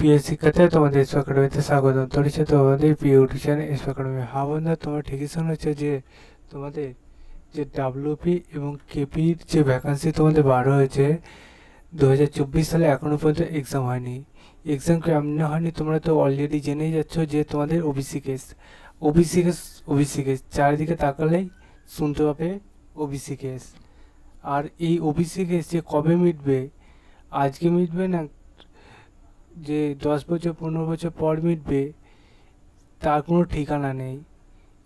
প্রিয় শিক্ষার্থী, তোমাদের এসপি একাডেমিতে স্বাগতম। চলেছে তোমাদের প্রিয় টিউশন এসপি একাডেমি। হ্যাঁ বন্ধুরা, তোমরা ঠিকই শুনেছো যে তোমাদের যে ডাব্লিউপি এবং কেপির যে ভ্যাকান্সি তোমাদের বার হয়েছে 2024 সালে, এখনও পর্যন্ত এক্সাম হয়নি। এক্সাম কেমন হয়নি তোমরা তো অলরেডি জেনেই যাচ্ছ যে তোমাদের ওবিসি কেস চারিদিকে তাকালেই শুনতে পাবে ওবিসি কেস। আর এই ওবিসি কেস যে কবে মিটবে, আজকে মিটবে না যে 10 বছর 15 বছর পর মিটবে, তার কোনো ঠিকানা নেই।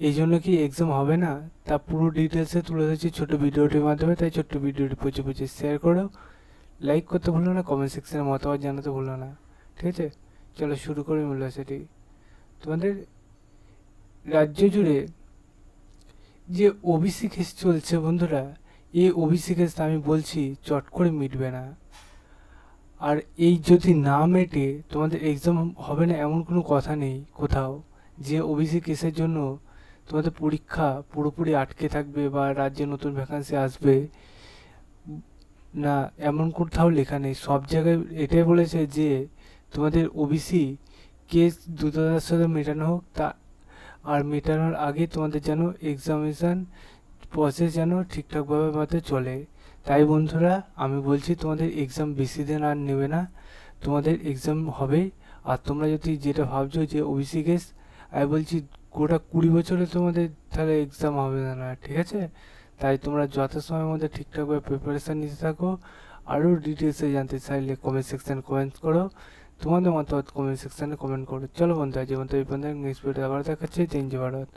এই জন্য কি এক্সাম হবে না, তা পুরো ডিটেলসে তুলে ধরেছি ছোটো ভিডিওটির মাধ্যমে। তাই ছোট্ট ভিডিওটি প্রচুর শেয়ার করো, লাইক করতে ভুলো না, কমেন্ট সেকশনে মতামত জানাতে ভুলো না। ঠিক আছে, চলো শুরু করি মূল্য সেটি। তোমাদের রাজ্য জুড়ে যে ওবিসি কেস চলছে বন্ধুরা, এই ওবিসি কেস আমি বলছি চট করে মিটবে না। আর এই যদি না মেটে তোমাদের এক্সাম হবে না এমন কোনো কথা নেই কোথাও, যে ওবিসি কেসের জন্য তোমাদের পরীক্ষা পুরোপুরি আটকে থাকবে বা রাজ্যে নতুন ভ্যাকান্সি আসবে না, এমন কোথাও লেখা নেই। সব জায়গায় এটাই বলেছে যে তোমাদের ওবিসি কেস দ্রুততার সাথে মেটানো হোক, তা আর মেটানোর আগে তোমাদের যেন এক্সামিনেশান প্রসেস যেন ঠিকঠাকভাবে মতো চলে। তাই বন্ধুরা, আমি বলছি তোমাদের এক্সাম বেশি দিন আর নেবে না, তোমাদের এক্সাম হবে। আর তোমরা যদি যেটা ভাবছো যে ওবিসি কেস, আমি বলছি গোটা 20 বছরে তোমাদের তাহলে এক্সাম হবে না, ঠিক আছে? তাই তোমরা যথাসময়ের মধ্যে ঠিকঠাকভাবে প্রিপারেশান নিতে থাকো। আরও ডিটেলসে জানতে চাইলে কমেন্ট সেকশানে কমেন্ট করো, তোমাদের মতামত কমেন্ট সেকশানে কমেন্ট করো। চলো বন্ধুরা, যে বন্ধু এই পর্যন্ত নেক্সট ভিডিও আবার দেখাচ্ছে। জয় হিন্দ ভারত।